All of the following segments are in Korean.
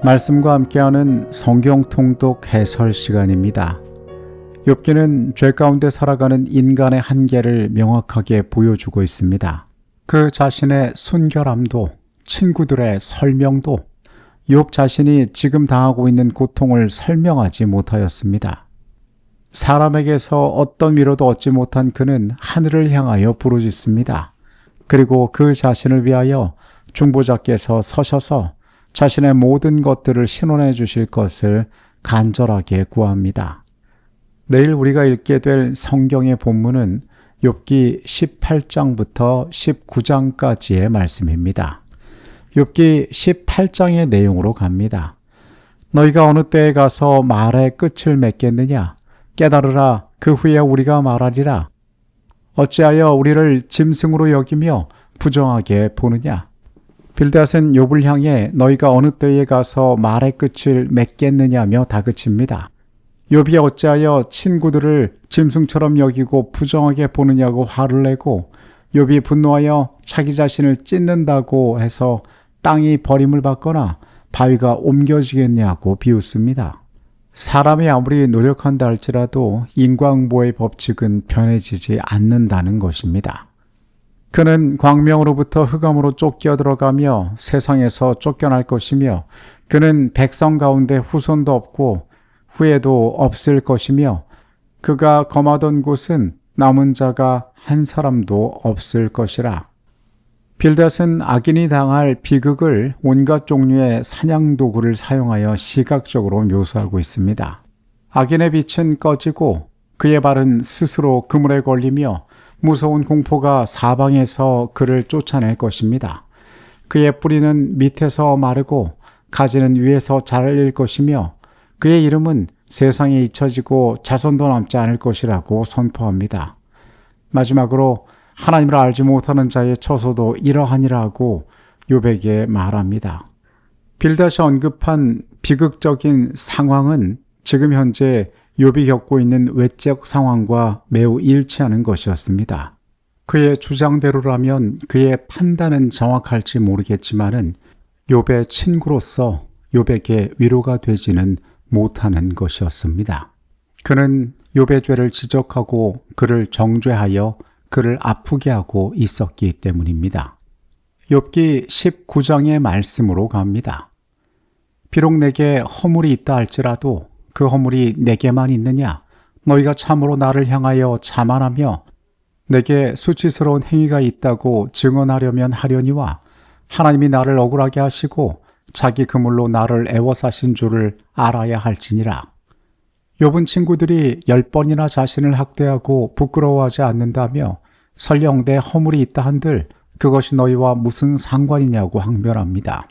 말씀과 함께하는 성경 통독 해설 시간입니다. 욥기는 죄 가운데 살아가는 인간의 한계를 명확하게 보여주고 있습니다. 그 자신의 순결함도, 친구들의 설명도 욥 자신이 지금 당하고 있는 고통을 설명하지 못하였습니다. 사람에게서 어떤 위로도 얻지 못한 그는 하늘을 향하여 부르짖습니다. 그리고 그 자신을 위하여 중보자께서 서셔서 자신의 모든 것들을 신원해 주실 것을 간절하게 구합니다. 내일 우리가 읽게 될 성경의 본문은 욥기 18장부터 19장까지의 말씀입니다. 욥기 18장의 내용으로 갑니다. 너희가 어느 때에 가서 말의 끝을 맺겠느냐? 깨달으라. 그 후에 우리가 말하리라. 어찌하여 우리를 짐승으로 여기며 부정하게 보느냐? 빌닷은 욥을 향해 너희가 어느 때에 가서 말의 끝을 맺겠느냐며 다그칩니다. 욥이 어찌하여 친구들을 짐승처럼 여기고 부정하게 보느냐고 화를 내고 욥이 분노하여 자기 자신을 찢는다고 해서 땅이 버림을 받거나 바위가 옮겨지겠냐고 비웃습니다. 사람이 아무리 노력한다 할지라도 인과응보의 법칙은 변해지지 않는다는 것입니다. 그는 광명으로부터 흑암으로 쫓겨 들어가며 세상에서 쫓겨날 것이며 그는 백성 가운데 후손도 없고 후에도 없을 것이며 그가 거하던 곳은 남은 자가 한 사람도 없을 것이라. 빌닷은 악인이 당할 비극을 온갖 종류의 사냥도구를 사용하여 시각적으로 묘사하고 있습니다. 악인의 빛은 꺼지고 그의 발은 스스로 그물에 걸리며 무서운 공포가 사방에서 그를 쫓아낼 것입니다. 그의 뿌리는 밑에서 마르고 가지는 위에서 자랄 것이며 그의 이름은 세상에 잊혀지고 자손도 남지 않을 것이라고 선포합니다. 마지막으로 하나님을 알지 못하는 자의 처소도 이러하니라고 욥에게 말합니다. 빌닷이 언급한 비극적인 상황은 지금 현재 욥이 겪고 있는 외적 상황과 매우 일치하는 것이었습니다. 그의 주장대로라면 그의 판단은 정확할지 모르겠지만은 욥의 친구로서 욥에게 위로가 되지는 못하는 것이었습니다. 그는 욥의 죄를 지적하고 그를 정죄하여 그를 아프게 하고 있었기 때문입니다. 욥기 19장의 말씀으로 갑니다. 비록 내게 허물이 있다 할지라도 그 허물이 내게만 있느냐? 너희가 참으로 나를 향하여 자만하며 내게 수치스러운 행위가 있다고 증언하려면 하려니와 하나님이 나를 억울하게 하시고 자기 그물로 나를 애워싸신 줄을 알아야 할지니라. 욥은 친구들이 10번이나 자신을 학대하고 부끄러워하지 않는다며 설령 내 허물이 있다 한들 그것이 너희와 무슨 상관이냐고 항변합니다.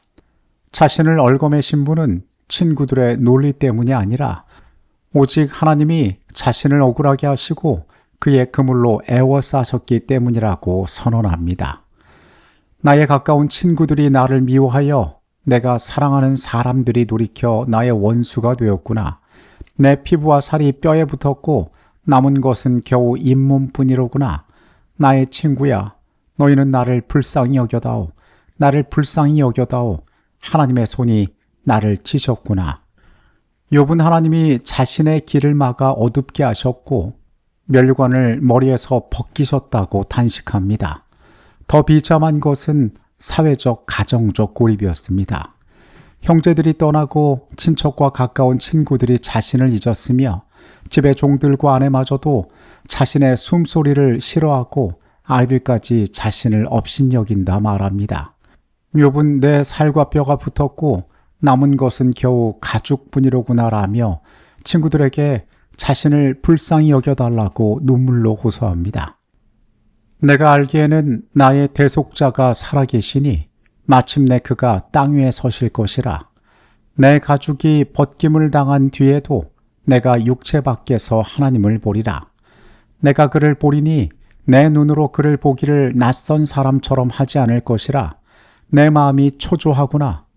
자신을 얽어매신 분은 친구들의 논리 때문이 아니라 오직 하나님이 자신을 억울하게 하시고 그의 그물로 애워싸셨기 때문이라고 선언합니다. 나의 가까운 친구들이 나를 미워하여 내가 사랑하는 사람들이 돌이켜 나의 원수가 되었구나. 내 피부와 살이 뼈에 붙었고 남은 것은 겨우 잇몸뿐이로구나. 나의 친구야, 너희는 나를 불쌍히 여겨다오. 나를 불쌍히 여겨다오. 하나님의 손이 나를 치셨구나. 욥은 하나님이 자신의 길을 막아 어둡게 하셨고 멸관을 머리에서 벗기셨다고 단식합니다. 더 비참한 것은 사회적 가정적 고립이었습니다. 형제들이 떠나고 친척과 가까운 친구들이 자신을 잊었으며 집의 종들과 아내마저도 자신의 숨소리를 싫어하고 아이들까지 자신을 업신여긴다 말합니다. 욥은 내 살과 뼈가 붙었고 남은 것은 겨우 가죽뿐이로구나라며 친구들에게 자신을 불쌍히 여겨달라고 눈물로 호소합니다. 내가 알기에는 나의 대속자가 살아계시니 마침내 그가 땅 위에 서실 것이라. 내 가죽이 벗김을 당한 뒤에도 내가 육체 밖에서 하나님을 보리라. 내가 그를 보리니 내 눈으로 그를 보기를 낯선 사람처럼 하지 않을 것이라. 내 마음이 초조하구나.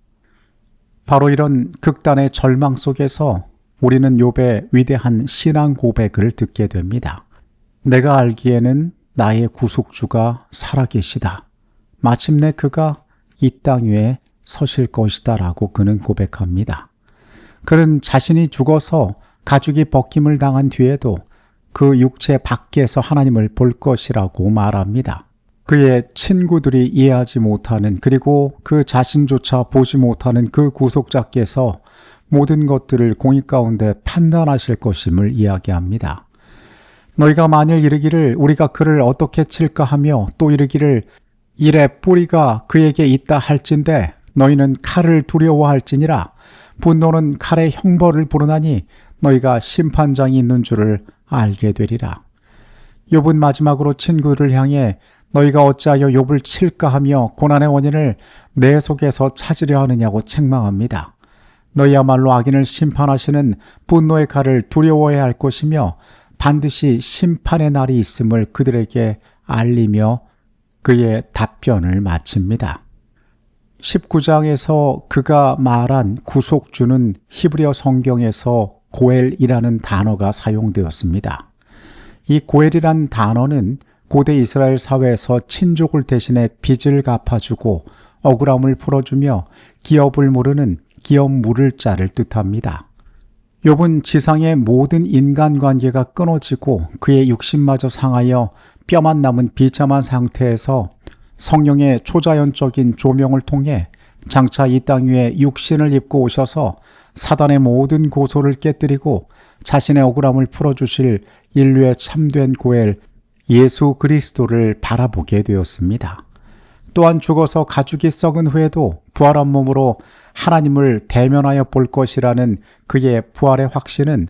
바로 이런 극단의 절망 속에서 우리는 욥의 위대한 신앙 고백을 듣게 됩니다. 내가 알기에는 나의 구속주가 살아계시다. 마침내 그가 이 땅 위에 서실 것이다 라고 그는 고백합니다. 그는 자신이 죽어서 가죽이 벗김을 당한 뒤에도 그 육체 밖에서 하나님을 볼 것이라고 말합니다. 그의 친구들이 이해하지 못하는, 그리고 그 자신조차 보지 못하는 그 구속자께서 모든 것들을 공의 가운데 판단하실 것임을 이야기합니다. 너희가 만일 이르기를 우리가 그를 어떻게 칠까 하며 또 이르기를 일의 뿌리가 그에게 있다 할진대 너희는 칼을 두려워할지니라. 분노는 칼의 형벌을 부르나니 너희가 심판장이 있는 줄을 알게 되리라. 욥은 마지막으로 친구를 향해 너희가 어찌하여 욥을 칠까 하며 고난의 원인을 내 속에서 찾으려 하느냐고 책망합니다. 너희야말로 악인을 심판하시는 분노의 칼을 두려워해야 할 것이며 반드시 심판의 날이 있음을 그들에게 알리며 그의 답변을 마칩니다. 19장에서 그가 말한 구속주는 히브리어 성경에서 고엘이라는 단어가 사용되었습니다. 이 고엘이란 단어는 고대 이스라엘 사회에서 친족을 대신해 빚을 갚아주고 억울함을 풀어주며 기업을 모르는 기업 물을 자를 뜻합니다. 욥은 지상의 모든 인간관계가 끊어지고 그의 육신마저 상하여 뼈만 남은 비참한 상태에서 성령의 초자연적인 조명을 통해 장차 이 땅 위에 육신을 입고 오셔서 사단의 모든 고소를 깨뜨리고 자신의 억울함을 풀어주실 인류의 참된 고엘 예수 그리스도를 바라보게 되었습니다. 또한 죽어서 가죽이 썩은 후에도 부활한 몸으로 하나님을 대면하여 볼 것이라는 그의 부활의 확신은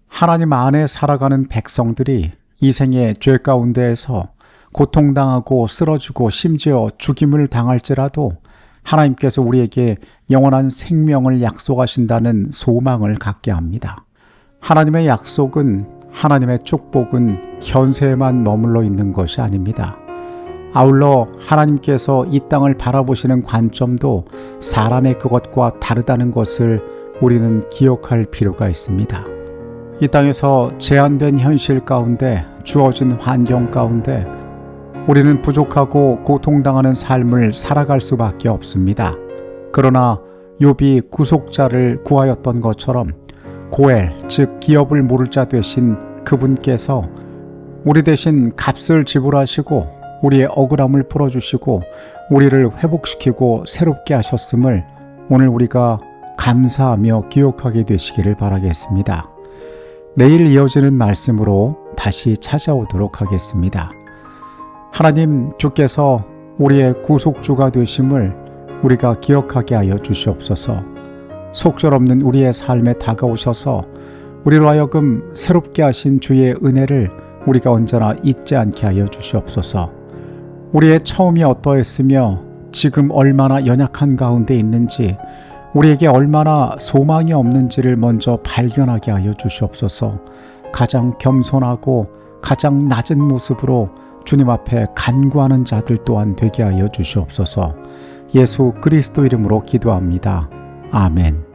하나님 안에 살아가는 백성들이 이 생의 죄 가운데에서 고통당하고 쓰러지고 심지어 죽임을 당할지라도 하나님께서 우리에게 영원한 생명을 약속하신다는 소망을 갖게 합니다. 하나님의 약속은, 하나님의 축복은 현세에만 머물러 있는 것이 아닙니다. 아울러 하나님께서 이 땅을 바라보시는 관점도 사람의 그것과 다르다는 것을 우리는 기억할 필요가 있습니다. 이 땅에서 제한된 현실 가운데, 주어진 환경 가운데 우리는 부족하고 고통당하는 삶을 살아갈 수밖에 없습니다. 그러나 욥이 구속자를 구하였던 것처럼 고엘, 즉 기업을 물을 자 되신 그분께서 우리 대신 값을 지불하시고 우리의 억울함을 풀어주시고 우리를 회복시키고 새롭게 하셨음을 오늘 우리가 감사하며 기억하게 되시기를 바라겠습니다. 내일 이어지는 말씀으로 다시 찾아오도록 하겠습니다. 하나님, 주께서 우리의 구속주가 되심을 우리가 기억하게 하여 주시옵소서. 속절없는 우리의 삶에 다가오셔서 우리로 하여금 새롭게 하신 주의 은혜를 우리가 언제나 잊지 않게 하여 주시옵소서. 우리의 처음이 어떠했으며 지금 얼마나 연약한 가운데 있는지, 우리에게 얼마나 소망이 없는지를 먼저 발견하게 하여 주시옵소서. 가장 겸손하고 가장 낮은 모습으로 주님 앞에 간구하는 자들 또한 되게 하여 주시옵소서. 예수 그리스도 이름으로 기도합니다. 아멘.